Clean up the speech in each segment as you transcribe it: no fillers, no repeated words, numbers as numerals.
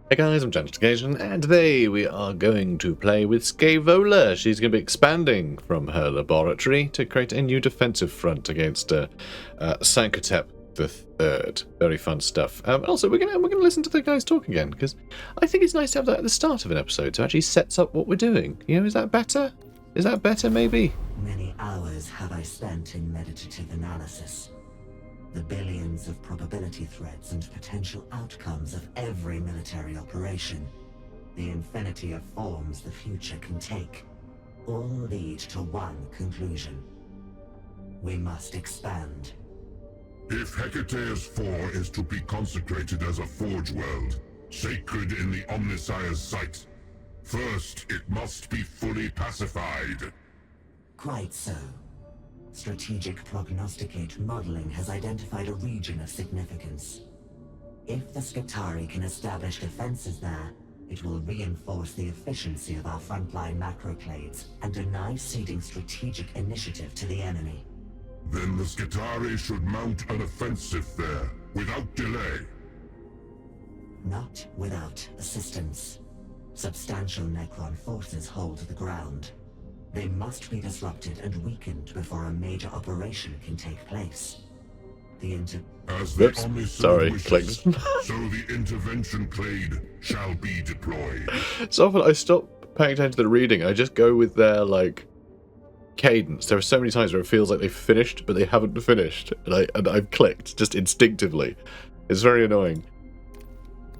Hey guys, I'm Jantification, and today we are going to play with Scaevola. She's going to be expanding from her laboratory to create a new defensive front against Sankotep the Third. Very fun stuff. Also, we're gonna listen to the guys talk again, because I think it's nice to have that at the start of an episode, so it actually sets up what we're doing. You know, is that better? Is that better, maybe? Many hours have I spent in meditative analysis. The billions of probability threads and potential outcomes of every military operation. The infinity of forms the future can take. All lead to one conclusion. We must expand. If Hecateus IV is to be consecrated as a forge world, sacred in the Omnissiah's sight, first it must be fully pacified. Quite so. Strategic prognosticate modeling has identified a region of significance. If the Skitarii can establish defenses there, it will reinforce the efficiency of our frontline macroclades and deny ceding strategic initiative to the enemy. Then the Skitarii should mount an offensive there, without delay. Not without assistance. Substantial Necron forces hold the ground. They must be disrupted and weakened before a major operation can take place. As the Oops, Omnissiah sorry, wishes, clicked. so the intervention clade shall be deployed. So often I stop paying attention to the reading, I just go with their, cadence. There are so many times where it feels like they've finished, but they haven't finished, and I've clicked, just instinctively. It's very annoying.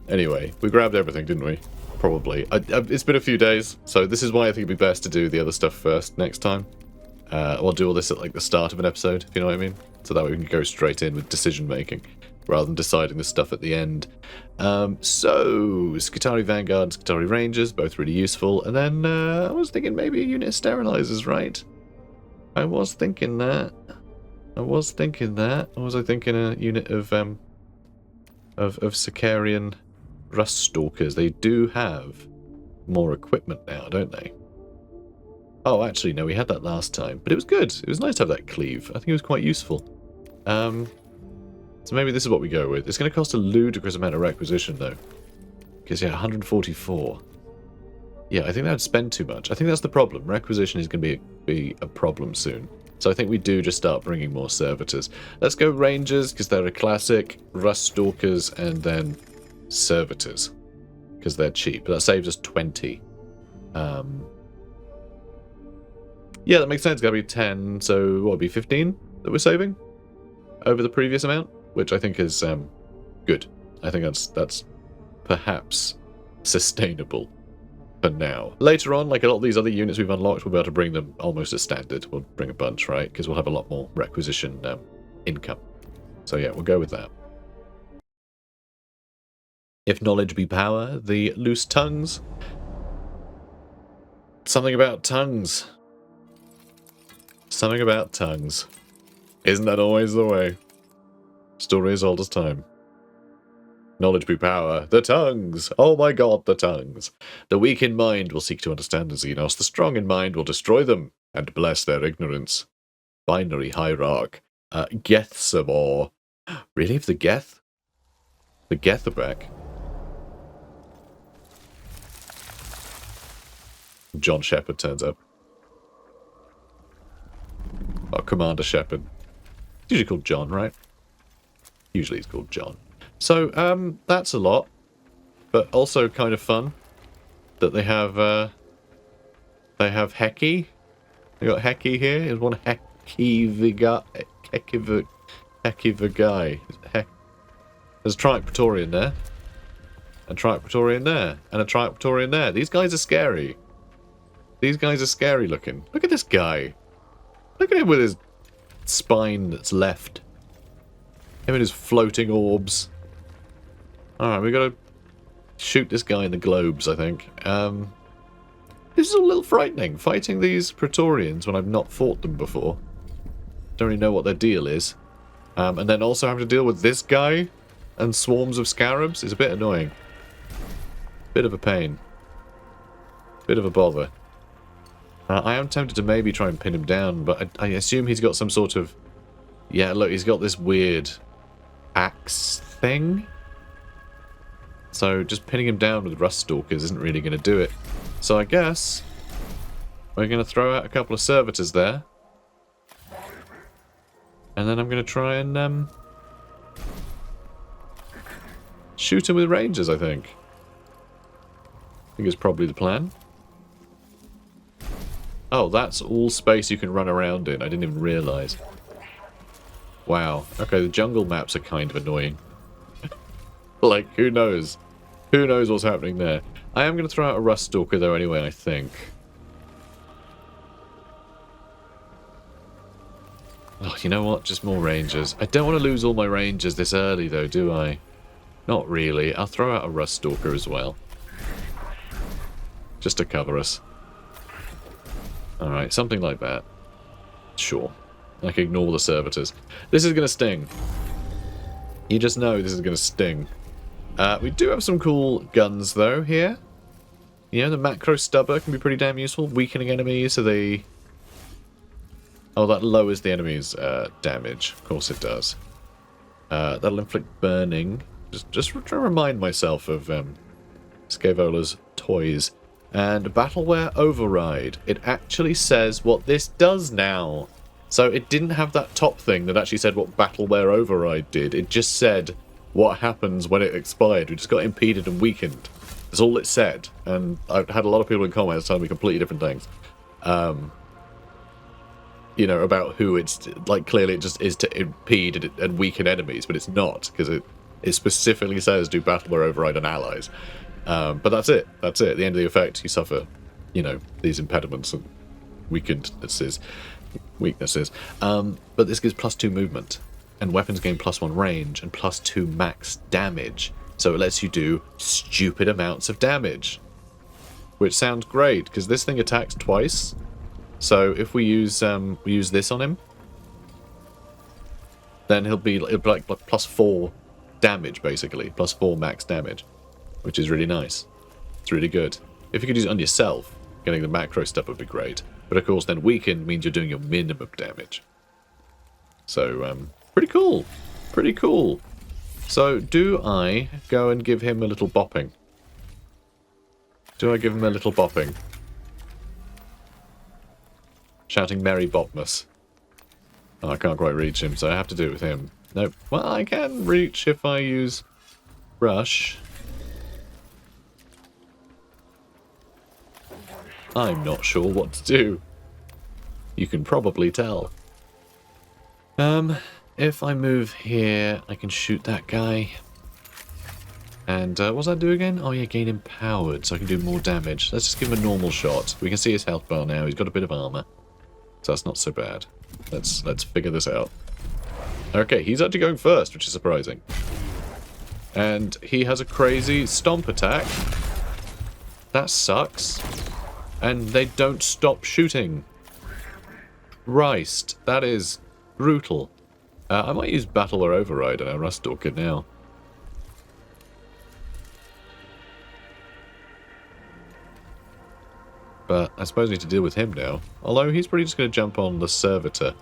Anyway, we grabbed everything, didn't we? Probably. It's been a few days, so this is why I think it'd be best to do the other stuff first next time. We'll do all this at the start of an episode, if you know what I mean. So that way we can go straight in with decision making, rather than deciding the stuff at the end. So Skitarii Vanguard, Skitarii Rangers, both really useful. And then I was thinking maybe a unit of sterilizers, right? I was thinking that. Or was I thinking a unit of Sicarian Rust Stalkers? They do have more equipment now, don't they? Oh, actually, no, we had that last time, but it was good. It was nice to have that cleave. I think it was quite useful. So maybe this is what we go with. It's going to cost a ludicrous amount of requisition, though. Because, yeah, 144. Yeah, I think that would spend too much. I think that's the problem. Requisition is going to be a problem soon. So I think we do just start bringing more servitors. Let's go Rangers, because they're a classic. Rust Stalkers, and then servitors, because they're cheap. That saves us 20. Yeah, that makes sense. It's got to be 10, so what would be 15 that we're saving over the previous amount, which I think is good. I think that's perhaps sustainable for now. Later on, like a lot of these other units we've unlocked, we'll be able to bring them almost as standard. We'll bring a bunch, right? Because we'll have a lot more requisition income. So yeah, we'll go with that. If knowledge be power, the loose tongues. Something about tongues. Something about tongues. Isn't that always the way? Story as old as time. Knowledge be power. The tongues! Oh my god, the tongues. The weak in mind will seek to understand the Xenos. The strong in mind will destroy them and bless their ignorance. Binary hierarch. Geths of Ore. Really? If the Geth? The Geth are back. John Shepard turns up. Oh, Commander Shepard. Usually called John, right? Usually he's called John. So, that's a lot. But also kind of fun that they have Heki. They got Heki here. There's one Hekivigai. There's a Triumph Praetorian there. A Triumph Praetorian there. And a Triumph Praetorian there. These guys are scary. These guys are scary looking. Look at this guy. Look at him with his spine that's left. Him and his floating orbs. Alright, we gotta shoot this guy in the globes, I think. This is a little frightening, fighting these Praetorians when I've not fought them before. Don't really know what their deal is. And then also having to deal with this guy and swarms of scarabs is a bit annoying. Bit of a pain. Bit of a bother. I am tempted to maybe try and pin him down, but I assume he's got some sort of... Yeah, look, he's got this weird axe thing. So just pinning him down with Rust Stalkers isn't really going to do it. So I guess we're going to throw out a couple of servitors there. And then I'm going to try and shoot him with rangers, I think. I think it's probably the plan. Oh, that's all space you can run around in. I didn't even realise. Wow. Okay, the jungle maps are kind of annoying. Like, who knows? Who knows what's happening there? I am going to throw out a Rust Stalker, though, anyway, I think. Oh, you know what? Just more rangers. I don't want to lose all my rangers this early, though, do I? Not really. I'll throw out a Rust Stalker as well. Just to cover us. Alright, something like that. Sure. I can ignore the servitors. This is going to sting. You just know this is going to sting. We do have some cool guns, though, here. Yeah, the macro stubber can be pretty damn useful. Weakening enemies, so they... Oh, that lowers the enemy's damage. Of course it does. That'll inflict burning. Just trying to remind myself of Scavola's toys. And Battleware Override. It actually says what this does now. So it didn't have that top thing that actually said what Battleware Override did. It just said what happens when it expired. We just got impeded and weakened. That's all it said. And I've had a lot of people in comments telling me completely different things. You know, about who it's... Like, clearly it just is to impede and weaken enemies, but it's not. Because it specifically says do Battleware Override on allies. But that's it. That's it. At the end of the effect, you suffer, you know, these impediments and weaknesses. But this gives +2 movement. And weapons gain +1 range and +2 max damage. So it lets you do stupid amounts of damage. Which sounds great, because this thing attacks twice. So if we use this on him, then it'll be like +4 damage, basically. +4 max damage. Which is really nice. It's really good. If you could use it on yourself, getting the macro stuff would be great. But of course, then weakened means you're doing your minimum damage. So, pretty cool. Pretty cool. So, do I go and give him a little bopping? Do I give him a little bopping? Shouting Merry Bopmas. Oh, I can't quite reach him, so I have to do it with him. Nope. Well, I can reach if I use Rush. I'm not sure what to do. You can probably tell. If I move here, I can shoot that guy. And, what does that do again? Oh yeah, gain empowered, so I can do more damage. Let's just give him a normal shot. We can see his health bar now. He's got a bit of armor. So that's not so bad. Let's figure this out. Okay, he's actually going first, which is surprising. And he has a crazy stomp attack. That sucks. And they don't stop shooting. Christ, that is brutal. I might use Battleware Override on our Rust Stalker now. But I suppose I need to deal with him now. Although he's probably just going to jump on the servitor,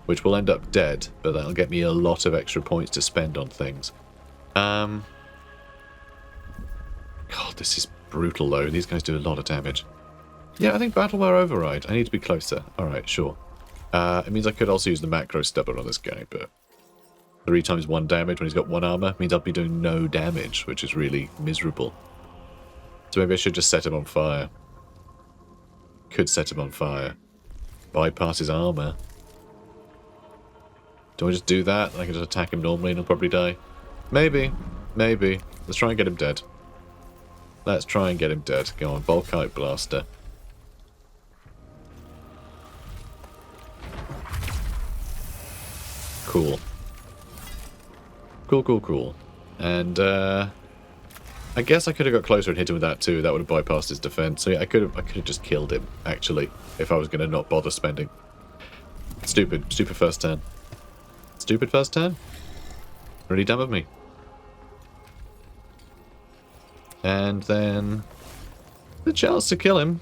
which will end up dead, but that'll get me a lot of extra points to spend on things. God, this is brutal though. These guys do a lot of damage. Yeah, I think Battleware Override. I need to be closer. Alright, sure. It means I could also use the macro stubber on this guy, but 3 times 1 damage when he's got 1 armor means I'll be doing no damage, which is really miserable. So maybe I should just set him on fire. Could set him on fire. Bypass his armor. Do I just do that? I can just attack him normally and he'll probably die? Maybe. Maybe. Let's try and get him dead. Let's try and get him dead. Go on, Volkite Blaster. Cool. Cool, cool, cool. And, I guess I could have got closer and hit him with that too. That would have bypassed his defense. So yeah, I could have just killed him, actually, if I was going to not bother spending. Stupid first turn. Stupid first turn. Really dumb of me. And then the chance to kill him.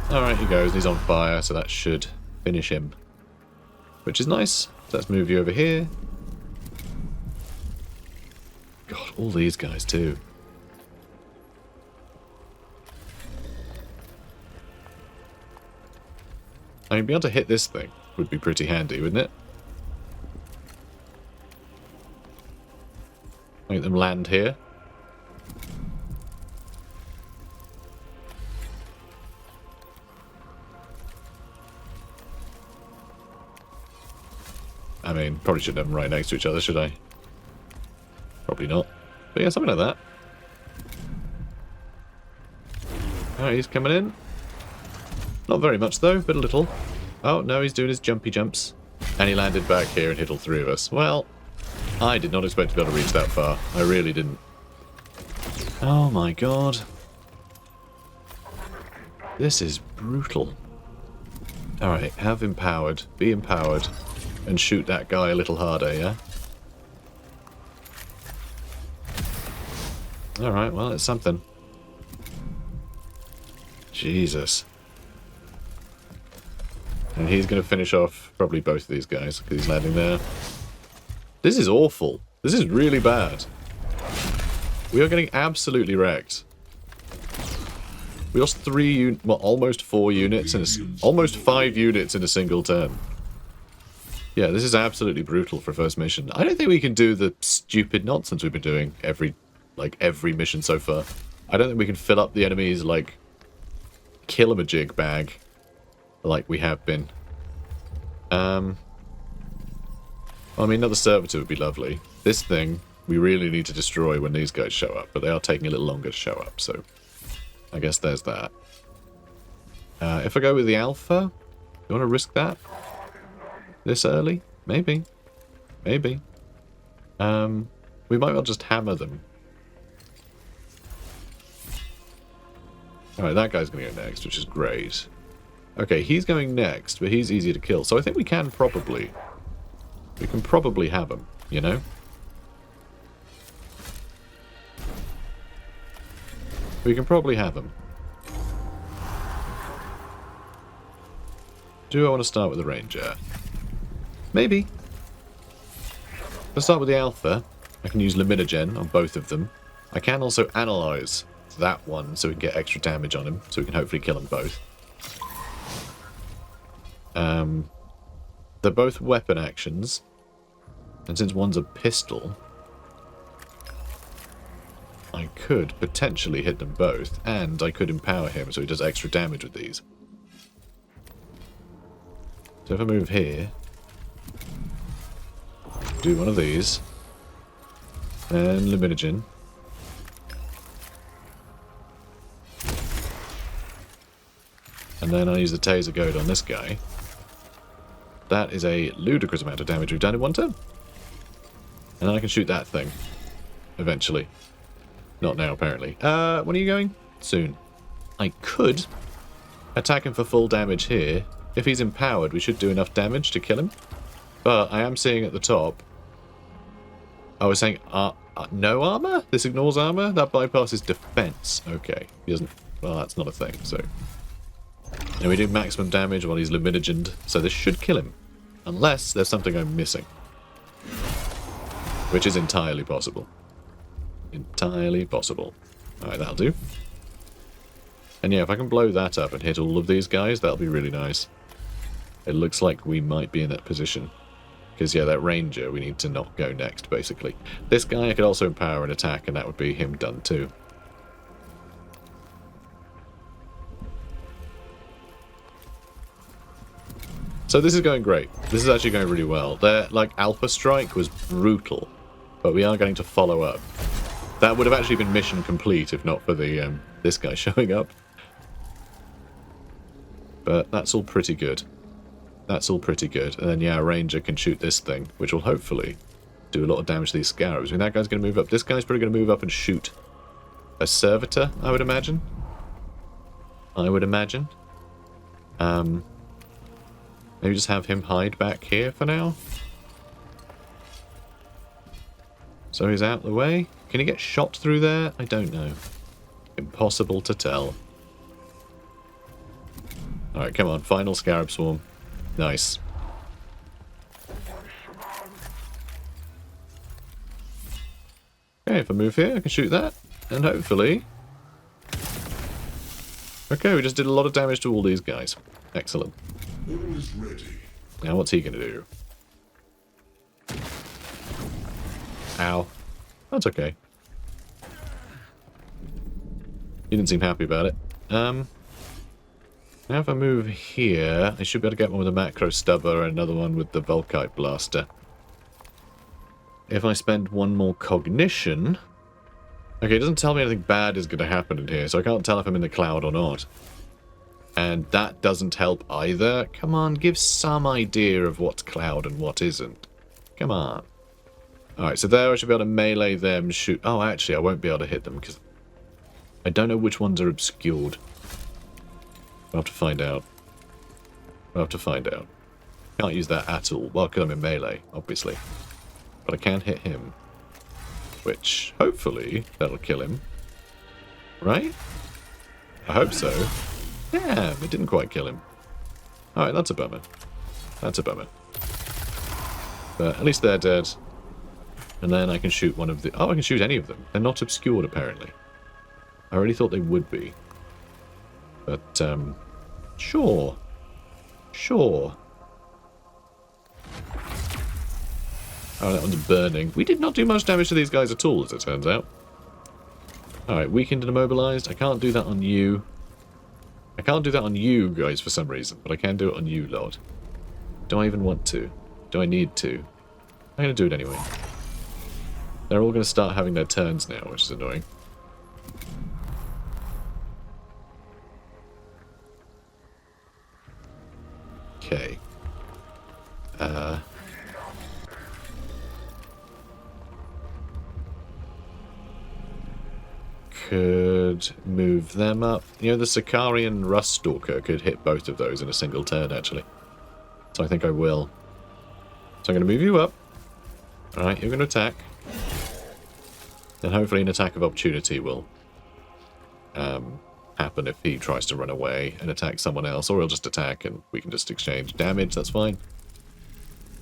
Alright, he goes. He's on fire, so that should finish him. Which is nice. So let's move you over here. all these guys too. I mean, being able to hit this thing would be pretty handy, wouldn't it? Make them land here. I mean, probably shouldn't have them right next to each other, should I? Probably not. But yeah, something like that. Alright, he's coming in. Not very much though, but a little. Oh, no, he's doing his jumpy jumps. And he landed back here and hit all three of us. Well, I did not expect to be able to reach that far. I really didn't. Oh my god. This is brutal. Alright, have empowered. Be empowered. And shoot that guy a little harder, yeah? Alright, well, it's something. Jesus. And he's going to finish off probably both of these guys, because he's landing there. This is awful. This is really bad. We are getting absolutely wrecked. We lost almost 4 units, and almost 5 units in a single turn. Yeah, this is absolutely brutal for first mission. I don't think we can do the stupid nonsense we've been doing every mission so far. I don't think we can fill up the enemy's, like, kill-em-a-jig bag like we have been. I mean, another servitor would be lovely. This thing, we really need to destroy when these guys show up, but they are taking a little longer to show up, so I guess there's that. If I go with the Alpha, you want to risk that? This early? Maybe. Maybe. We might well just hammer them. Alright, that guy's going to go next, which is great. Okay, he's going next, but he's easy to kill. So I think we can probably have him, you know? We can probably have him. Do I want to start with the Ranger? Maybe. Let's start with the Alpha. I can use Luminogen on both of them. I can also analyze that one so we can get extra damage on him, so we can hopefully kill them both. They're both weapon actions, and since one's a pistol, I could potentially hit them both, and I could empower him so he does extra damage with these. So if I move here, do one of these, and Luminogen. And then I'll use the Taser Goad on this guy. That is a ludicrous amount of damage we've done in one turn. And then I can shoot that thing. Eventually. Not now, apparently. When are you going? Soon. I could attack him for full damage here. If he's empowered, we should do enough damage to kill him. But I am seeing at the top... I was saying, no armor? This ignores armor? That bypasses defense. Okay. He doesn't... Well, that's not a thing, so... And we do maximum damage while he's luminogened, so this should kill him. Unless there's something I'm missing. Which is entirely possible. Entirely possible. Alright, that'll do. And yeah, if I can blow that up and hit all of these guys, that'll be really nice. It looks like we might be in that position. Because, yeah, that Ranger, we need to not go next, basically. This guy I could also empower and attack, and that would be him done too. So this is going great. This is actually going really well. Their, like, Alpha Strike was brutal, but we are going to follow up. That would have actually been mission complete if not for the this guy showing up. But that's all pretty good. That's all pretty good. And then, yeah, a Ranger can shoot this thing, which will hopefully do a lot of damage to these Scarabs. I mean, that guy's going to move up. This guy's probably going to move up and shoot a Servitor, I would imagine. Maybe just have him hide back here for now. So he's out the way. Can he get shot through there? I don't know. Impossible to tell. Alright, come on. Final Scarab Swarm. Nice. Okay, if I move here, I can shoot that. And hopefully... Okay, we just did a lot of damage to all these guys. Excellent. All is ready. Now what's he going to do? Ow. That's okay. He didn't seem happy about it. Now if I move here, I should be able to get one with a macro stubber and another one with the Volkite blaster. If I spend one more cognition... Okay, it doesn't tell me anything bad is going to happen in here, so I can't tell if I'm in the cloud or not. And that doesn't help either. Come on, give some idea of what's cloud and what isn't. Come on. Alright, so there I should be able to melee them, shoot... Oh, actually, I won't be able to hit them, because I don't know which ones are obscured. I'll have to find out. I'll have to find out. Can't use that at all. Well, because I'm in melee, obviously. But I can hit him. Which, hopefully, that'll kill him. Right? I hope so. Damn, it didn't quite kill him. Alright, that's a bummer. That's a bummer. But at least they're dead. And then I can shoot one of the... Oh, I can shoot any of them. They're not obscured, apparently. I already thought they would be. But, sure. Sure. Oh, that one's burning. We did not do much damage to these guys at all, as it turns out. Alright, weakened and immobilized. I can't do that on you. I can't do that on you guys for some reason, but I can do it on you, Lord. Do I even want to? Do I need to? I'm going to do it anyway. They're all going to start having their turns now, which is annoying. Okay. Could move them up. You know, the Sicarian Rust Stalker could hit both of those in a single turn, actually. So I think I will. So I'm going to move you up. Alright, you're going to attack. Then hopefully an attack of opportunity will happen if he tries to run away and attack someone else. Or he'll just attack and we can just exchange damage, that's fine.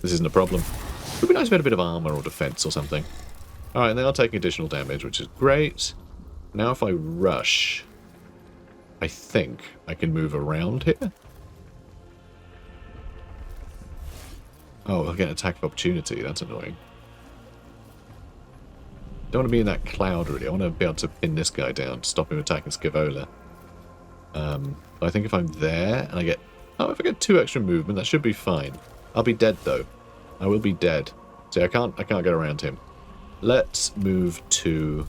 This isn't a problem. It would be nice if we had a bit of armor or defense or something. Alright, and they are taking additional damage, which is great. Now if I rush, I think I can move around here. Oh, I'll get an attack of opportunity. That's annoying. Don't want to be in that cloud, really. I want to be able to pin this guy down to stop him attacking Scaevola. I think if I'm there and I get... Oh, if I get 2 extra movement, that should be fine. I'll be dead, though. I will be dead. See, I can't get around him. Let's move to...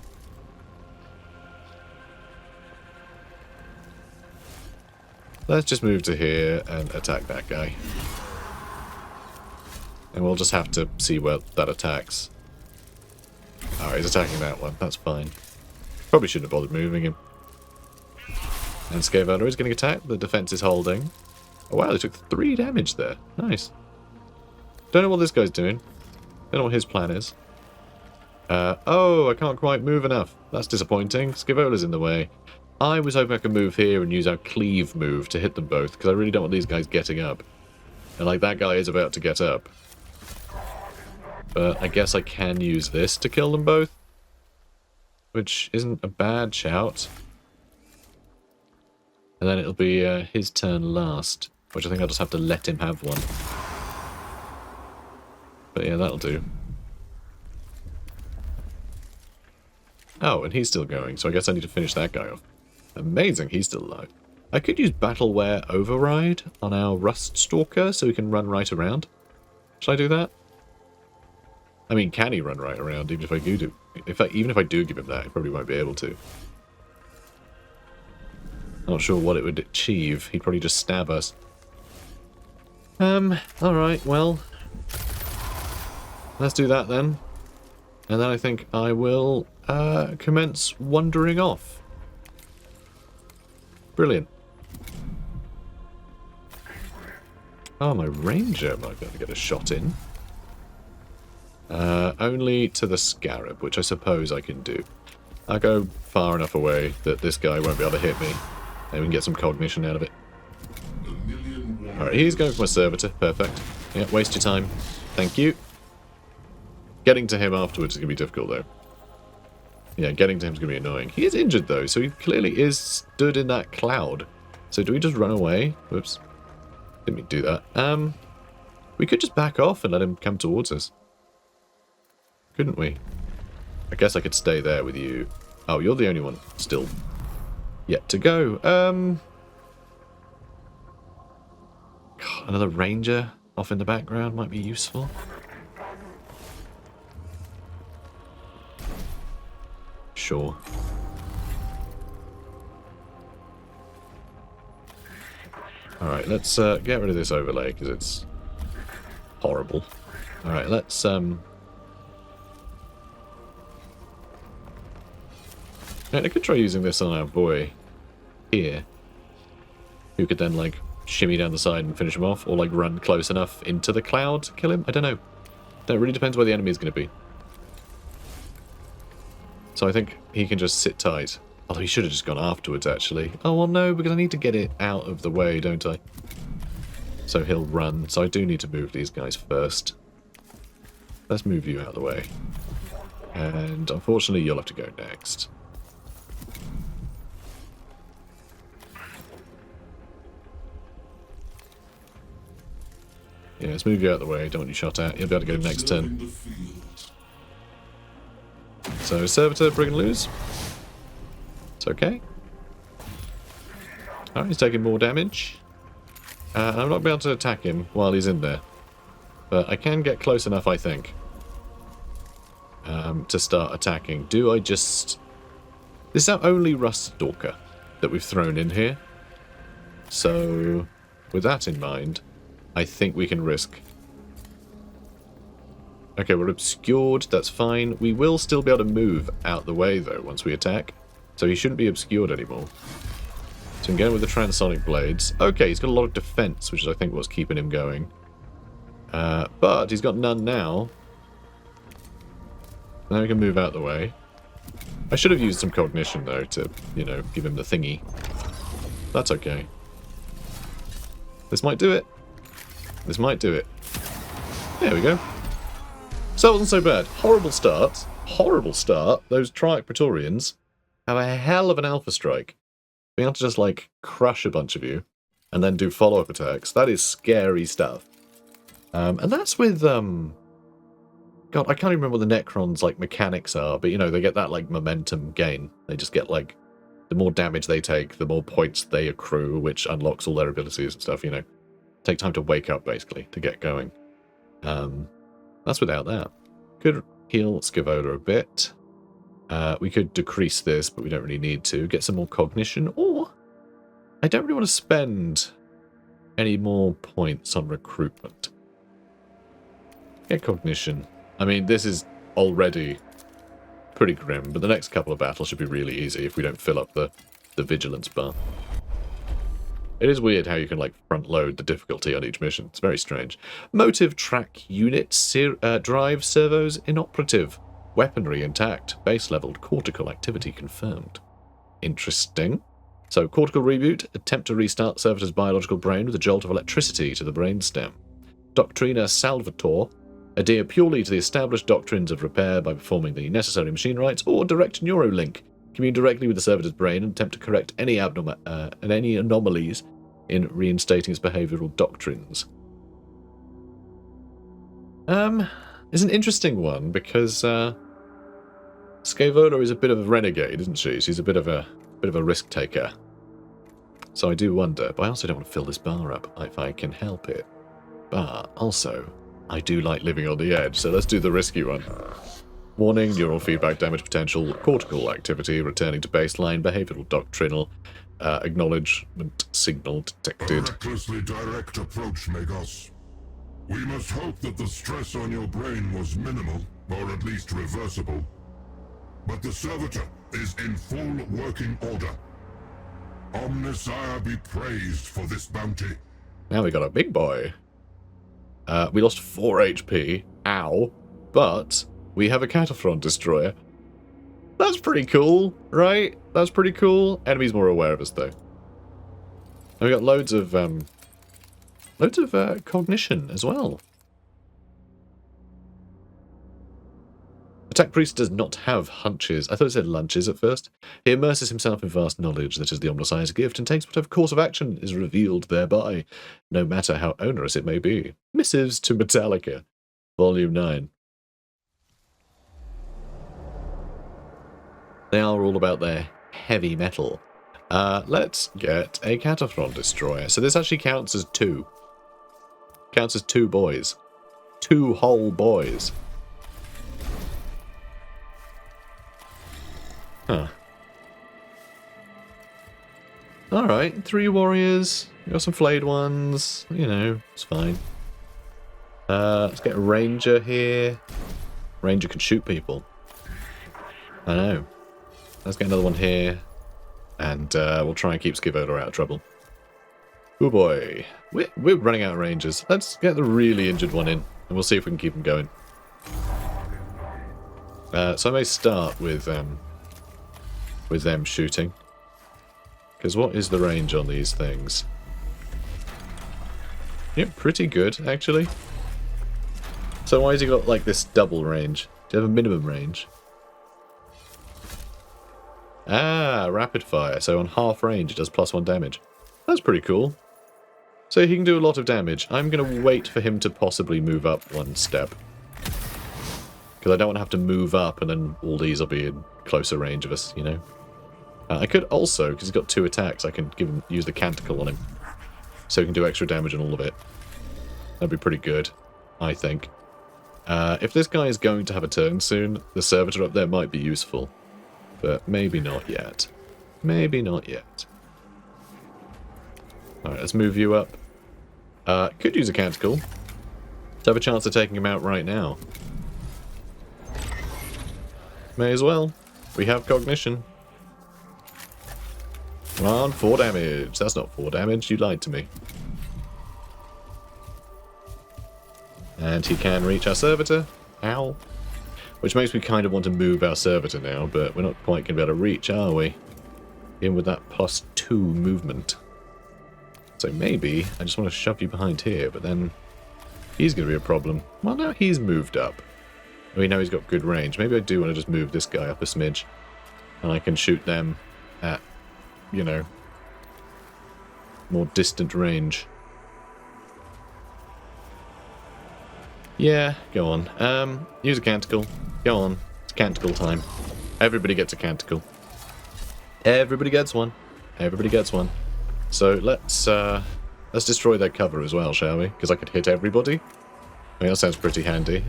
Let's just move to here and attack that guy. And we'll just have to see where that attacks. Alright, he's attacking that one. That's fine. Probably shouldn't have bothered moving him. And Scaevola is getting attacked. The defense is holding. Oh wow, they took 3 damage there. Nice. Don't know what this guy's doing. Don't know what his plan is. Oh, I can't quite move enough. That's disappointing. Scaevola's in the way. I was hoping I could move here and use our cleave move to hit them both, because I really don't want these guys getting up. And like, that guy is about to get up. But I guess I can use this to kill them both. Which isn't a bad shout. And then it'll be his turn last, which I think I'll just have to let him have one. But yeah, that'll do. Oh, and he's still going, so I guess I need to finish that guy off. Amazing, he's still alive. I could use Battleware Override on our Rust Stalker so he can run right around. Should I do that? I mean, can he run right around even if I do? Even if I do give him that, I probably won't be able to. Not sure what it would achieve. He'd probably just stab us. Alright, well. Let's do that then. And then I think I will commence wandering off. Brilliant. Oh, my ranger might be able to get a shot in. Only to the scarab, which I suppose I can do. I'll go far enough away that this guy won't be able to hit me. And we can get some cognition out of it. Alright, he's going for my servitor. Perfect. Yeah, waste your time. Thank you. Getting to him afterwards is going to be difficult, though. Yeah, getting to him is going to be annoying. He is injured, though, so he clearly is stood in that cloud. So do we just run away? Whoops. Didn't mean to do that. We could just back off and let him come towards us. Couldn't we? I guess I could stay there with you. Oh, you're the only one still yet to go. God, another ranger off in the background might be useful. Sure. Alright, let's get rid of this overlay, because it's horrible. Alright, let's... I could try using this on our boy here, who could then, like, shimmy down the side and finish him off, or, like, run close enough into the cloud to kill him. I don't know. That really depends where the enemy is going to be. So I think he can just sit tight. Although he should have just gone afterwards, actually. Oh, well, no, because I need to get it out of the way, don't I? So he'll run. So I do need to move these guys first. Let's move you out of the way. And unfortunately, you'll have to go next. Yeah, let's move you out of the way. Don't want you shot at. You'll be able to go next turn. So, Servitor, bring and lose. It's okay. Alright, he's taking more damage. I'm not going to be able to attack him while he's in there. But I can get close enough, I think, to start attacking. Do I just... This is our only Rust Stalker that we've thrown in here. So, with that in mind, I think we can risk. Okay, we're obscured, that's fine. We will still be able to move out the way, though, once we attack. So he shouldn't be obscured anymore. So we can get him with the transonic blades. Okay, he's got a lot of defense, which is, I think, what's keeping him going. But he's got none now. Now we can move out the way. I should have used some cognition, though, to, you know, give him the thingy. That's okay. This might do it. This might do it. There we go. So it wasn't so bad. Horrible start. Horrible start. Those Triarch Praetorians have a hell of an alpha strike. Being able to just, like, crush a bunch of you and then do follow-up attacks. That is scary stuff. And that's with, God, I can't even remember what the Necrons, like, mechanics are, but, you know, they get that, like, momentum gain. They just get, like, the more damage they take, the more points they accrue, which unlocks all their abilities and stuff, you know. Take time to wake up, basically, to get going. That's without that. Could heal Scaevola a bit. We could decrease this, but we don't really need to. Get some more cognition, or I don't really want to spend any more points on recruitment. Get cognition. I mean, this is already pretty grim, but the next couple of battles should be really easy if we don't fill up the vigilance bar. It is weird how you can, like, front-load the difficulty on each mission. It's very strange. Motive track unit, drive servos inoperative. Weaponry intact. Base-leveled. Cortical activity confirmed. Interesting. So, cortical reboot. Attempt to restart Servitor's biological brain with a jolt of electricity to the brainstem. Doctrina Salvator. Adhere purely to the established doctrines of repair by performing the necessary machine rites, or direct neurolink. Commune directly with the Servitor's brain and attempt to correct any anomalies in reinstating its behavioural doctrines. It's an interesting one because Scaevola is a bit of a renegade, isn't she? She's a bit of a risk taker. So I do wonder, but I also don't want to fill this bar up if I can help it. But also, I do like living on the edge, so let's do the risky one. Warning, neural feedback damage potential, cortical activity returning to baseline, behavioural doctrinal, acknowledgement signal detected. Recklessly direct approach, Magos. We must hope that the stress on your brain was minimal, or at least reversible. But the Servitor is in full working order. Omnissiah be praised for this bounty. Now we got a big boy. We lost 4 HP. Ow. But we have a KATAPHRON destroyer. That's pretty cool, right? That's pretty cool. Enemies more aware of us, though. And we got loads of cognition as well. The tech priest does not have hunches. I thought it said lunches at first. He immerses himself in vast knowledge that is the omniscience gift and takes whatever course of action is revealed thereby, no matter how onerous it may be. Missives to Metallica, Volume 9. They are all about their heavy metal. Let's get a KATAPHRON destroyer. So this actually counts as 2. Counts as 2 boys. 2 whole boys. Huh. Alright, 3 warriors. We got some flayed ones. You know, it's fine. Let's get a ranger here. Ranger can shoot people. I know. Let's get another one here. And we'll try and keep Skivola out of trouble. Oh boy. We're running out of rangers. Let's get the really injured one in. And we'll see if we can keep them going. So I may start with them shooting. Because what is the range on these things? Yep, pretty good, actually. So why has he got, like, this double range? Do you have a minimum range? Ah, rapid fire. So on half range, it does +1 damage. That's pretty cool. So he can do a lot of damage. I'm going to wait for him to possibly move up 1 step. Because I don't want to have to move up and then all these will be in closer range of us, you know? I could also, because he's got 2 attacks, I can use the canticle on him. So he can do extra damage on all of it. That'd be pretty good, I think. If this guy is going to have a turn soon, the servitor up there might be useful. But maybe not yet. Maybe not yet. Alright, let's move you up. Could use a canticle. To have a chance of taking him out right now. May as well. We have cognition. Come on, 4 damage. That's not 4 damage. You lied to me. And he can reach our servitor. Ow. Which makes me kind of want to move our servitor now, but we're not quite going to be able to reach, are we? In with that +2 movement. So maybe I just want to shove you behind here, but then he's going to be a problem. Well, now he's moved up. We know he's got good range. Maybe I do want to just move this guy up a smidge. And I can shoot them at, you know, more distant range. Yeah, go on. Use a canticle. Go on. It's canticle time. Everybody gets a canticle. Everybody gets one. Everybody gets one. So let's destroy their cover as well, shall we? Because I could hit everybody. I mean, that sounds pretty handy.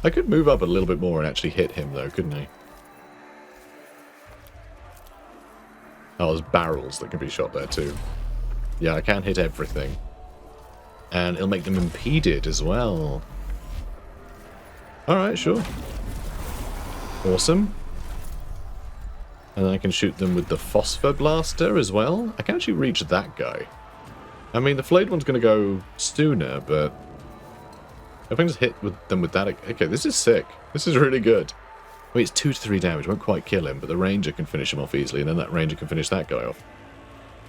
I could move up a little bit more and actually hit him, though, couldn't I? Oh, there's barrels that can be shot there, too. Yeah, I can hit everything. And it'll make them impeded as well. Alright, sure. Awesome. And then I can shoot them with the Phosphor Blaster as well. I can actually reach that guy. I mean, the flayed one's going to go sooner, but if I can just hit them with that... Okay, this is sick. This is really good. I mean, it's 2 to 3 damage. Won't quite kill him, but the ranger can finish him off easily, and then that ranger can finish that guy off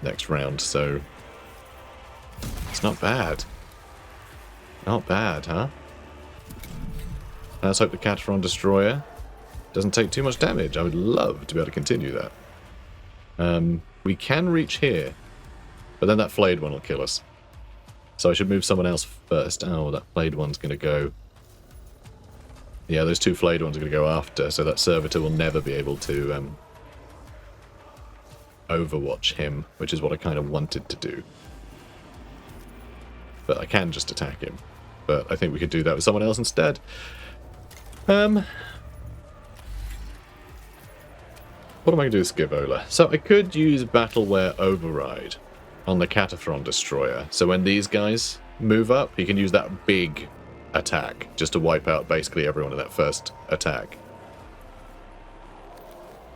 next round, so... It's not bad. Not bad, huh? Let's hope the KATAPHRON Destroyer doesn't take too much damage. I would love to be able to continue that. We can reach here, but then that flayed one will kill us. So I should move someone else first. Oh, that flayed one's going to go... Yeah, those 2 flayed ones are going to go after, so that servitor will never be able to overwatch him, which is what I kind of wanted to do. But I can just attack him. But I think we could do that with someone else instead. What am I going to do with Skivola? So I could use Battleware Override on the KATAPHRON Destroyer. So when these guys move up, he can use that big attack just to wipe out basically everyone in that first attack.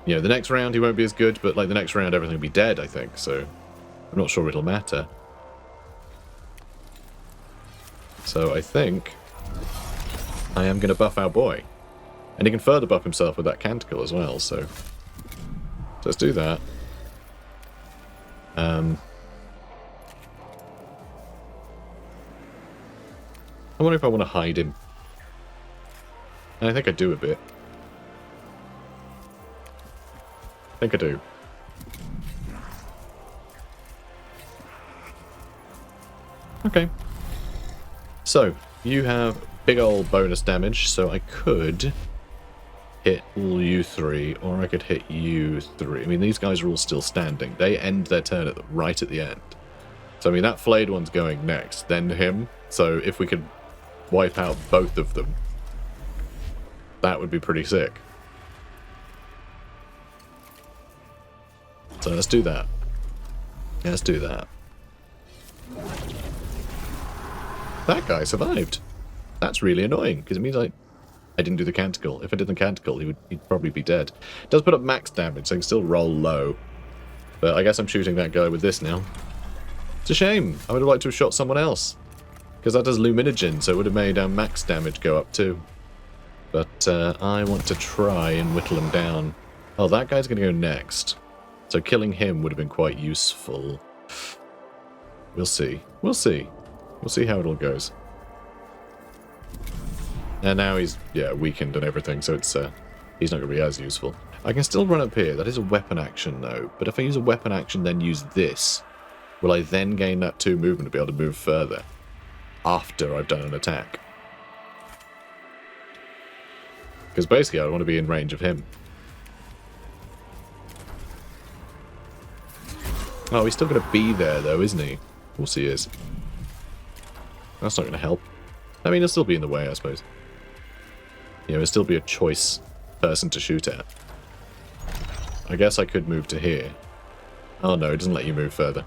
You know, the next round he won't be as good, but like the next round everything will be dead, I think. So I'm not sure it'll matter. So I think I am going to buff our boy. And he can further buff himself with that canticle as well, so let's do that. I wonder if I want to hide him. And I think I do a bit. think I do. Okay. So, you have big old bonus damage, so I could hit all you three, or I could hit you three. I mean, these guys are all still standing. They end their turn right at the end. So, I mean, that flayed one's going next, then him. So, if we could wipe out both of them, that would be pretty sick. So, let's do that. Yeah, let's do that. That guy survived. That's really annoying, because it means I didn't do the canticle. If I did the canticle, he'd probably be dead. It does put up max damage, so I can still roll low. But I guess I'm shooting that guy with this now. It's a shame. I would have liked to have shot someone else. Because that does luminogen, so it would have made max damage go up too. But I want to try and whittle him down. Oh, that guy's going to go next. So killing him would have been quite useful. We'll see. We'll see. We'll see how it all goes. And now he's, yeah, weakened and everything, so it's he's not going to be as useful. I can still run up here. That is a weapon action, though. But if I use a weapon action, then use this, will I then gain that 2 movement to be able to move further after I've done an attack? Because basically I want to be in range of him. Oh, he's still going to be there, though, isn't he? Of course he is. That's not going to help. I mean, he'll still be in the way, I suppose. You know, he'll still be a choice person to shoot at. I guess I could move to here. Oh no, it doesn't let you move further.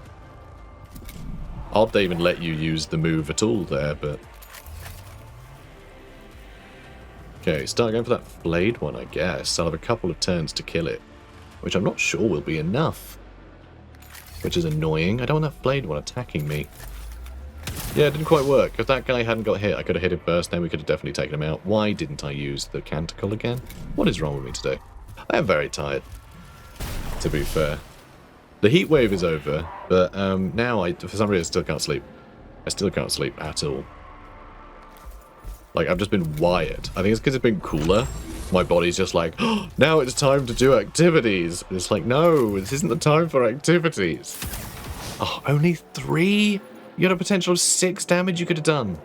Odd they even let you use the move at all there, but... Okay, start going for that blade one, I guess. I'll have a couple of turns to kill it. Which I'm not sure will be enough. Which is annoying. I don't want that blade one attacking me. Yeah, it didn't quite work. If that guy hadn't got hit, I could have hit him first, then we could have definitely taken him out. Why didn't I use the canticle again? What is wrong with me today? I am very tired, to be fair. The heat wave is over, but now for some reason I still can't sleep. I still can't sleep at all. Like, I've just been wired. I think it's because it's been cooler. My body's just like, oh, now it's time to do activities. And it's like, no, this isn't the time for activities. Oh, only 3? You had a potential of 6 damage you could have done.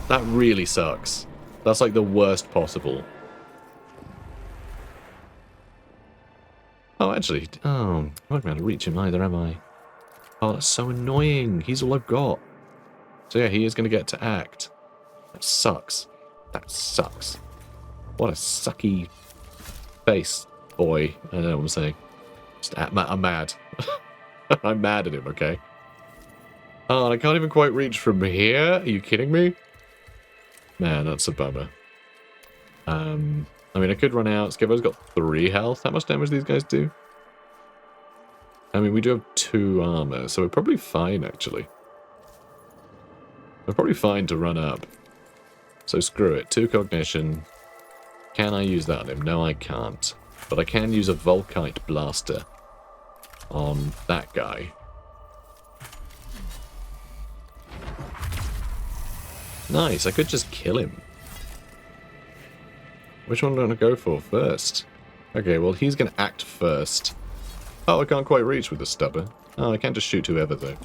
That really sucks. That's like the worst possible. Oh, actually, I'm not going to be able to reach him either, am I? Oh, that's so annoying. He's all I've got. So yeah, he is going to get to act. That sucks. That sucks. What a sucky face, boy. I don't know what I'm saying. Just I'm mad. I'm mad at him, okay? Oh, and I can't even quite reach from here? Are you kidding me? Man, that's a bummer. I mean, I could run out. Skibbo's got 3 health. How much damage these guys do? I mean, we do have 2 armor, so we're probably fine, actually. We're probably fine to run up. So screw it. 2 cognition. Can I use that on him? No, I can't. But I can use a Volkite blaster on that guy. Nice, I could just kill him. Which one do I want to go for first? Okay, well, he's going to act first. Oh, I can't quite reach with the stubber. Oh, I can just shoot whoever, though.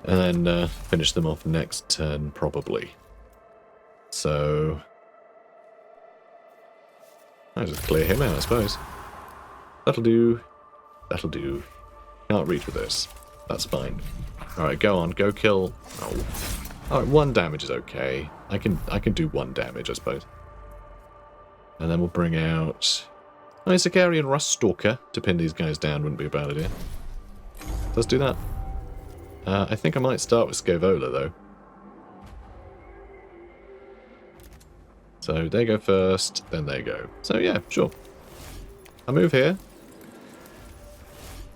And then finish them off next turn, probably. So... I'll just clear him out, I suppose. That'll do. That'll do. Can't reach with this. That's fine. Alright, go on. Go kill... Oh. Alright, 1 damage is okay. I can do 1 damage, I suppose. And then we'll bring out... Oh, Sicarian Ruststalker to pin these guys down wouldn't be a bad idea. Let's do that. I think I might start with Scaevola, though. So they go first, then they go. So yeah, sure. I move here.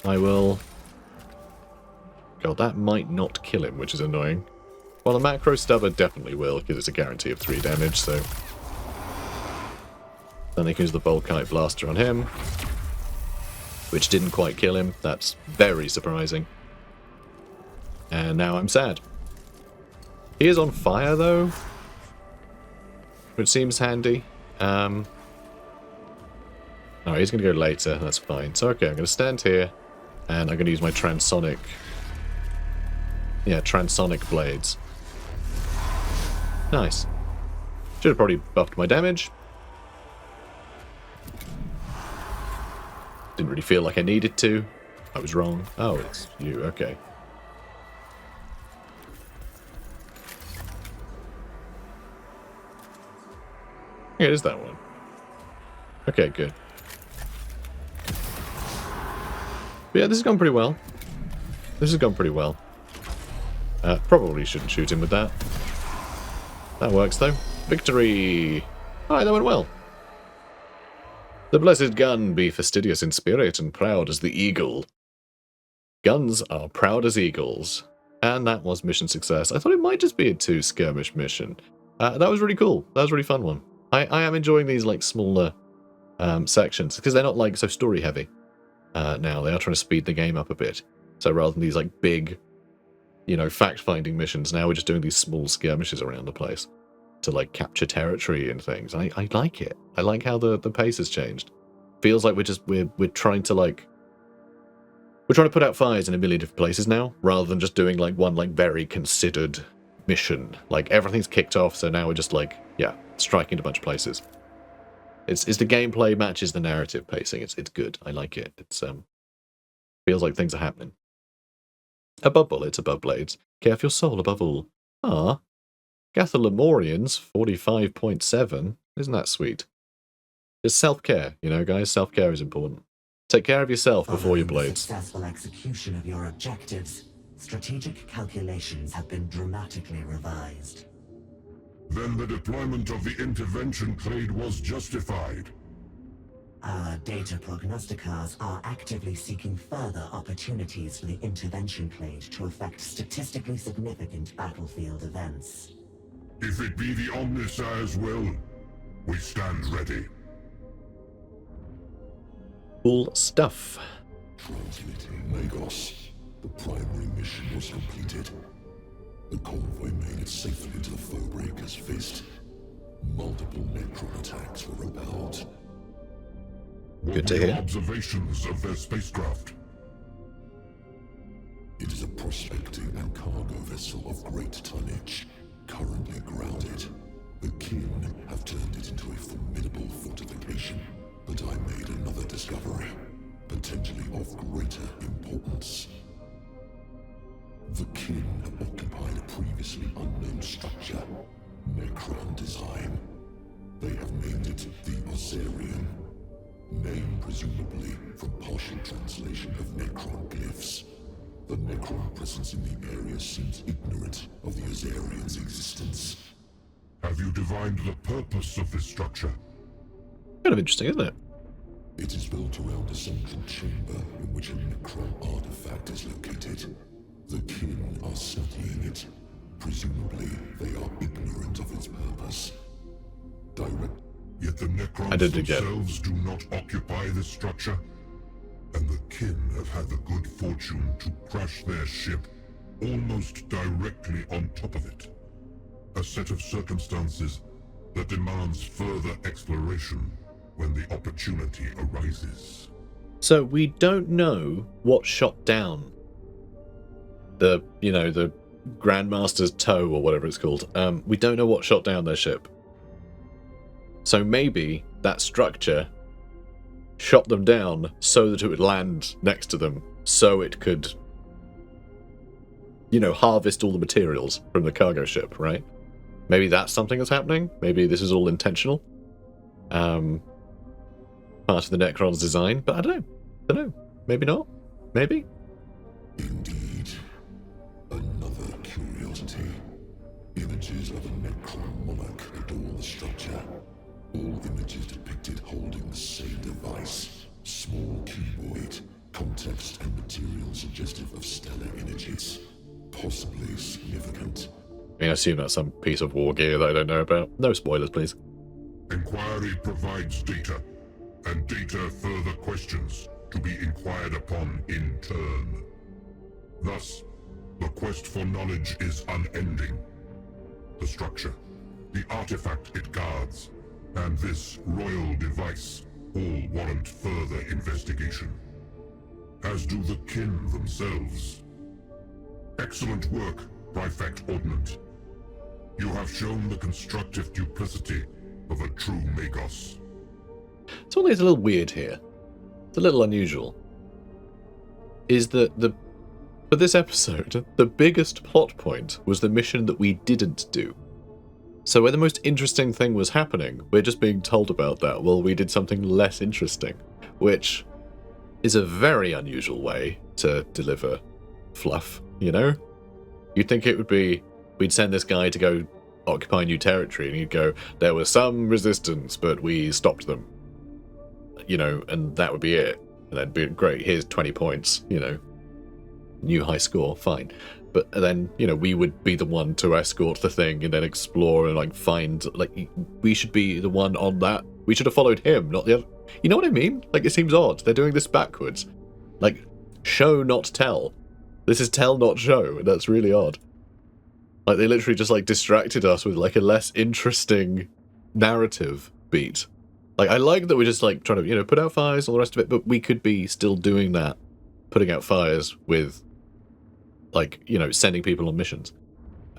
I will... God, that might not kill him, which is annoying. Well, the macro stubber definitely will, because it's a guarantee of 3 damage, so... Then I can use the Volkite blaster on him. Which didn't quite kill him. That's very surprising. And now I'm sad. He is on fire, though. Which seems handy. Alright, he's going to go later. That's fine. So, okay, I'm going to stand here, and I'm going to use my transonic... Yeah, transonic blades. Nice. Should have probably buffed my damage. Didn't really feel like I needed to. I was wrong. Oh, it's you. Okay. Yeah, it is that one. Okay, good. But yeah, this has gone pretty well. This has gone pretty well. Probably shouldn't shoot him with that. That works, though. Victory! Alright, that went well. The blessed gun be fastidious in spirit and proud as the eagle. Guns are proud as eagles. And that was mission success. I thought it might just be a 2 skirmish mission. That was really cool. That was a really fun one. I am enjoying these like smaller sections because they're not like so story heavy now. They are trying to speed the game up a bit. So rather than these like big, you know, fact-finding missions, now we're just doing these small skirmishes around the place to like capture territory and things. I like it. I like how the pace has changed. Feels like we're trying to like we're trying to put out fires in a million different places now, rather than just doing like one like very considered mission. Like everything's kicked off, so now we're just like, yeah, striking a bunch of places. It's the gameplay matches the narrative pacing. It's good. I like it. It's feels like things are happening. Above bullets, above blades. Care for your soul above all. Ah. Gathalamorians, 45.7. Isn't that sweet? It's self-care, you know, guys. Self-care is important. Take care of yourself before your blades. Following the successful execution of your objectives, strategic calculations have been dramatically revised. Then the deployment of the intervention clade was justified. Our data prognosticars are actively seeking further opportunities for the intervention clade to affect statistically significant battlefield events. If it be the Omnissiah's will, we stand ready. Cool stuff. Transmitting Magos. The primary mission was completed. The convoy made it safely to the Foebreaker's fist. Multiple Necron attacks were repelled. Good to What were hear. your observations of their spacecraft? It is a prospecting and cargo vessel of great tonnage, currently grounded. The kin have turned it into a formidable fortification, but I made another discovery, potentially of greater importance. The kin have occupied a previously unknown structure, Necron design. They have named it the Ozarian, named presumably from partial translation of Necron glyphs. The Necron presence in the area seems ignorant of the Ozarian's existence. Have you divined the purpose of this structure? Kind of interesting, isn't it? It is built around a central chamber in which a Necron artifact is located. The kin are studying it. Presumably, they are ignorant of its purpose. Yet the Necrons themselves do not occupy this structure, and the kin have had the good fortune to crash their ship almost directly on top of it. A set of circumstances that demands further exploration when the opportunity arises. So we don't know what shot down the Grandmaster's toe or whatever it's called. We don't know what shot down their ship. So maybe that structure shot them down so that it would land next to them, so it could, you know, harvest all the materials from the cargo ship, right? Maybe that's something that's happening. Maybe this is all intentional. Part of the Necron's design, but I don't know. Maybe not. Maybe. Indeed. Another curiosity. Images of a Necron monarch adorn the structure. All images depicted holding the same device. Small cuboid. Context and material suggestive of stellar energies. Possibly significant. I mean, I assume that's some piece of war gear that I don't know about. No spoilers, please. Inquiry provides data, and data further questions to be inquired upon in turn. Thus, the quest for knowledge is unending. The structure, the artifact it guards, and this royal device all warrant further investigation, as do the kin themselves. Excellent work, Prefect Ordnant. You have shown the constructive duplicity of a true Magos. It's only a little weird here. It's a little unusual. Is that for this episode, the biggest plot point was the mission that we didn't do. So where the most interesting thing was happening, we're just being told about that while we did something less interesting, which is a very unusual way to deliver fluff, you know? You'd think it would be, we'd send this guy to go occupy new territory, and he'd go, there was some resistance, but we stopped them. You know, and that would be it. And then be great, here's 20 points, you know. New high score, fine. But then, you know, we would be the one to escort the thing and then explore and, like, find, like, we should be the one on that. We should have followed him, not the other. You know what I mean? Like, it seems odd. They're doing this backwards. Like, show, not tell. This is tell, not show, and that's really odd. Like, they literally just, like, distracted us with, like, a less interesting narrative beat. Like, I like that we're just, like, trying to, you know, put out fires and all the rest of it, but we could be still doing that, putting out fires with, like, you know, sending people on missions.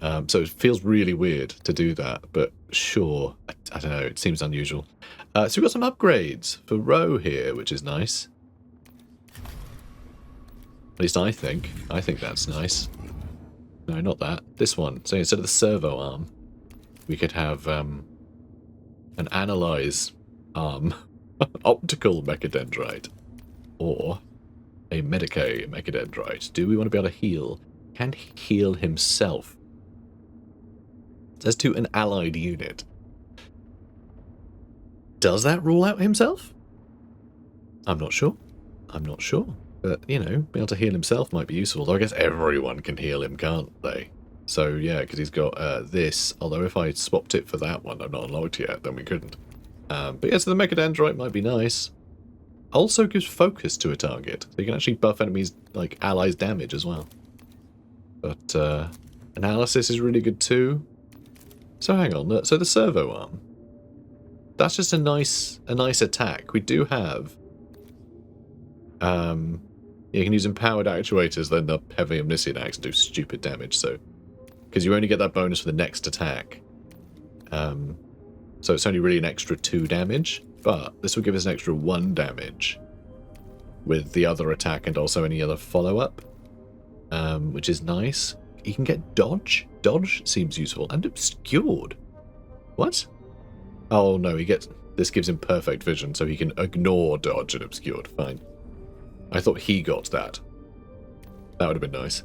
So it feels really weird to do that, but sure, I don't know, it seems unusual. So we've got some upgrades for Row here, which is nice. At least I think. I think that's nice. No, not that. This one. So instead of the servo arm, we could have an analyze arm. Optical mechadendrite. Or a Medicae mechadendrite. Do we want to be able to heal? Can he heal himself? It says to an allied unit. Does that rule out himself? I'm not sure. I'm not sure. But, you know, being able to heal himself might be useful. Though I guess everyone can heal him, can't they? So, yeah, because he's got this. Although if I swapped it for that one, I'm not unlocked yet, then we couldn't. But yeah, so the mechadendrite might be nice. Also gives focus to a target. So you can actually buff enemies, like, allies' damage as well. But analysis is really good too. So hang on. So the servo arm. That's just a nice attack. We do have... you can use empowered actuators, then the heavy omniscient axe do stupid damage, so... Because you only get that bonus for the next attack. So it's only really an extra 2 damage, but this will give us an extra 1 damage with the other attack and also any other follow-up, which is nice. You can get dodge. Dodge seems useful. And obscured. What? Oh no, this gives him perfect vision, so he can ignore dodge and obscured. Fine. I thought he got that. That would have been nice.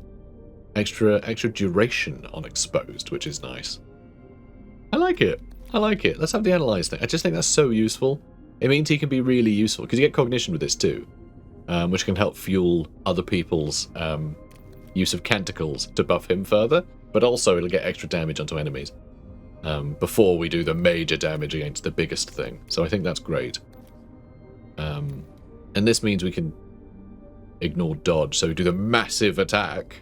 Extra duration on exposed, which is nice. I like it. I like it. Let's have the analyze thing. I just think that's so useful. It means he can be really useful, because you get cognition with this too, which can help fuel other people's use of canticles to buff him further, but also it'll get extra damage onto enemies before we do the major damage against the biggest thing. So I think that's great. And this means we can ignore dodge, so we do the massive attack,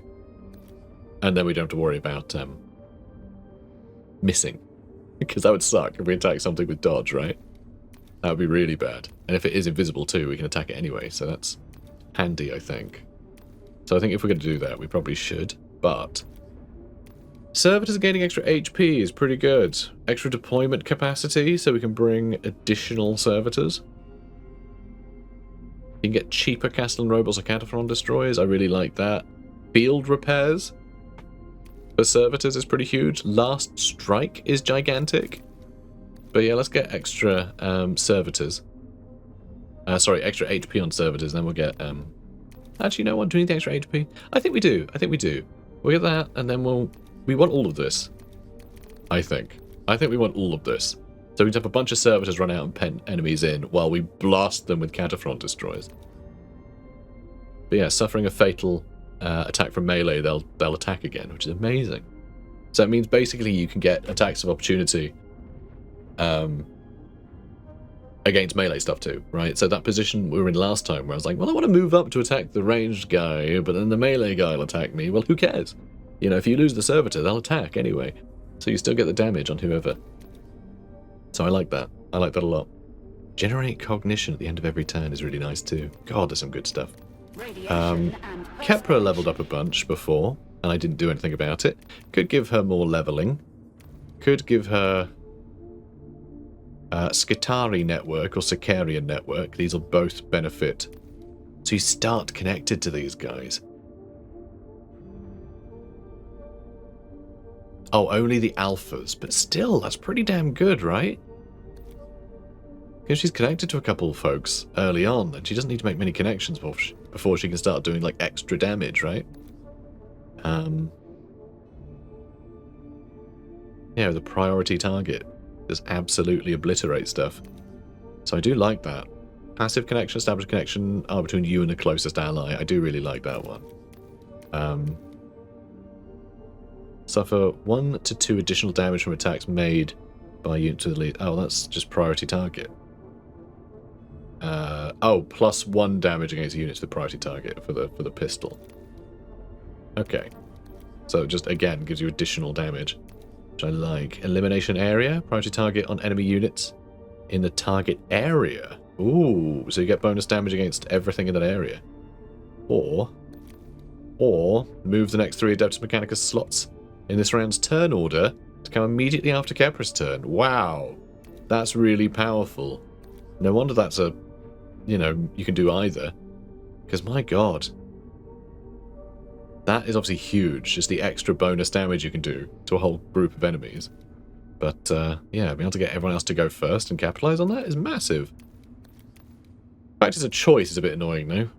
and then we don't have to worry about missing. Because that would suck if we attack something with dodge, right? That would be really bad. And if it is invisible too, we can attack it anyway, so that's handy, I think. So I think if we're going to do that, we probably should. But servitors gaining extra HP is pretty good. Extra deployment capacity, so we can bring additional servitors. You can get cheaper Castellan robots or KATAPHRON destroyers. I really like that. Field repairs for servitors is pretty huge. Last strike is gigantic. But yeah, let's get extra servitors. Sorry, extra HP on servitors, then we'll get... Actually, no one. Do we need the extra HP? I think we do. I think we do. We'll get that, and then we want all of this. I think we want all of this. So we can have a bunch of servitors run out and pen enemies in while we blast them with KATAPHRON destroyers. But yeah, suffering a fatal attack from melee, they'll attack again, which is amazing. So it means basically you can get attacks of opportunity against melee stuff too, right? So that position we were in last time where I was like, well, I want to move up to attack the ranged guy, but then the melee guy will attack me. Well, who cares? You know, if you lose the servitor, they'll attack anyway. So you still get the damage on whoever. So I like that. I like that a lot. Generate cognition at the end of every turn is really nice too. God, there's some good stuff. Radiation and Kepra leveled up a bunch before, and I didn't do anything about it. Could give her more leveling. Could give her Skitari network or Sicarian network. These will both benefit. So you start connected to these guys. Oh, only the alphas. But still, that's pretty damn good, right? Because she's connected to a couple of folks early on, and she doesn't need to make many connections before she can start doing, like, extra damage, right? Yeah, the priority target. Just absolutely obliterate stuff. So I do like that. Passive connection, established connection are between you and the closest ally. I do really like that one. Suffer 1 to 2 additional damage from attacks made by units with the lead. Oh, that's just priority target. Oh, plus 1 damage against units with priority target for the pistol. Okay. So just again gives you additional damage, which I like. Elimination area, priority target on enemy units in the target area. Ooh, so you get bonus damage against everything in that area. Or move the next 3 Adeptus Mechanicus slots in this round's turn order to come immediately after Kepra's turn. Wow, that's really powerful. No wonder that's a, you know, you can do either. Because my god, that is obviously huge, just the extra bonus damage you can do to a whole group of enemies. But, yeah, being able to get everyone else to go first and capitalize on that is massive. The fact it's a choice is a bit annoying, though.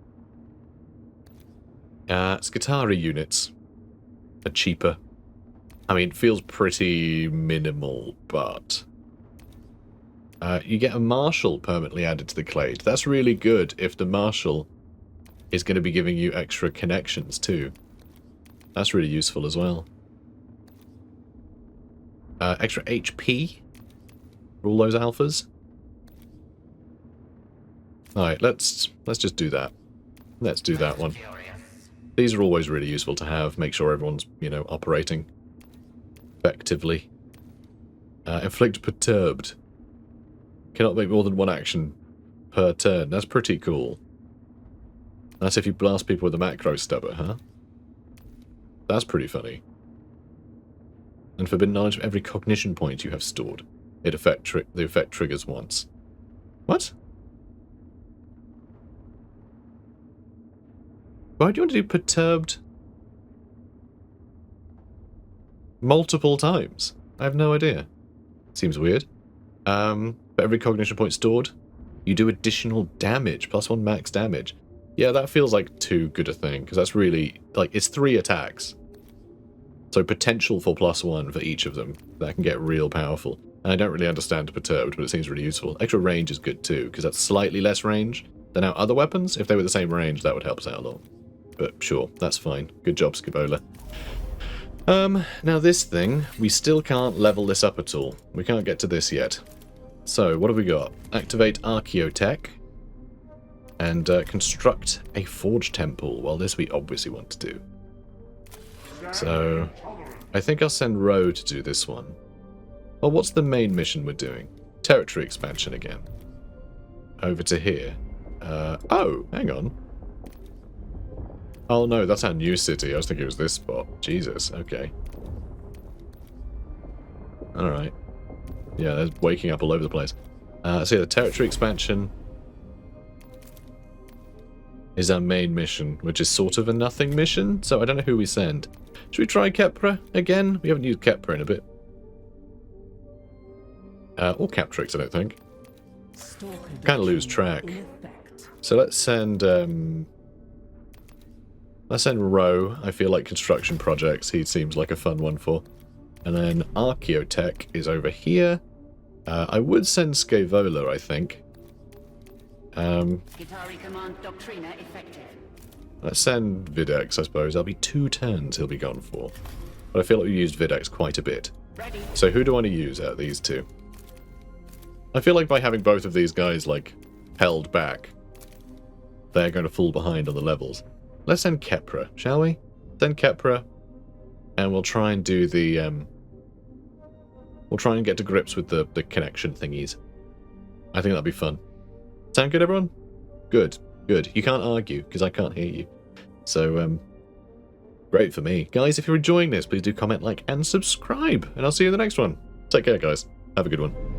Skitari units are cheaper. I mean, it feels pretty minimal, but... you get a Marshal permanently added to the Clade. That's really good if the Marshal is going to be giving you extra connections, too. That's really useful as well. Extra HP for all those alphas. Alright, let's just do that. Let's do that one. These are always really useful to have. Make sure everyone's, you know, operating effectively. Inflict perturbed. Cannot make more than 1 action per turn. That's pretty cool. That's if you blast people with a macro stubber, huh? That's pretty funny. And forbidden knowledge of every cognition point you have stored. The effect triggers once. What? Why do you want to do perturbed multiple times? I have no idea. Seems weird. For every cognition point stored, you do additional damage, plus 1 max damage. Yeah, that feels like too good a thing, because that's really, like, it's 3 attacks. So potential for +1 for each of them. That can get real powerful. And I don't really understand perturbed, but it seems really useful. Extra range is good too, because that's slightly less range than our other weapons. If they were the same range, that would help us out a lot. But sure, that's fine. Good job, Skibola. Now this thing, we still can't level this up at all. We can't get to this yet. So, what have we got? Activate Archaeotech. And construct a Forge Temple. Well, this we obviously want to do. So, I think I'll send Ro to do this one. Well, what's the main mission we're doing? Territory expansion again. Over to here. Oh, hang on. Oh no, that's our new city. I was thinking it was this spot. Jesus, okay. Alright. Yeah, they're waking up all over the place. So yeah, the territory expansion is our main mission, which is sort of a nothing mission, so I don't know who we send. Should we try Kepra again? We haven't used Kepra in a bit. Or Captrix, I don't think. Kind of lose track. So let's send Ro. I feel like construction projects. He seems like a fun one for. And then Archaeotech is over here. I would send Scaevola, I think. Let's send Videx, I suppose. That'll be 2 turns he'll be gone for. But I feel like we used Videx quite a bit. So who do I want to use out of these two? I feel like by having both of these guys, like, held back, they're going to fall behind on the levels. Let's send Kepra, shall we? Send Kepra, and we'll try and do the, we'll try and get to grips with the connection thingies. I think that'd be fun. Sound good, everyone? Good, good. You can't argue, because I can't hear you. So, great for me. Guys, if you're enjoying this, please do comment, like, and subscribe. And I'll see you in the next one. Take care, guys. Have a good one.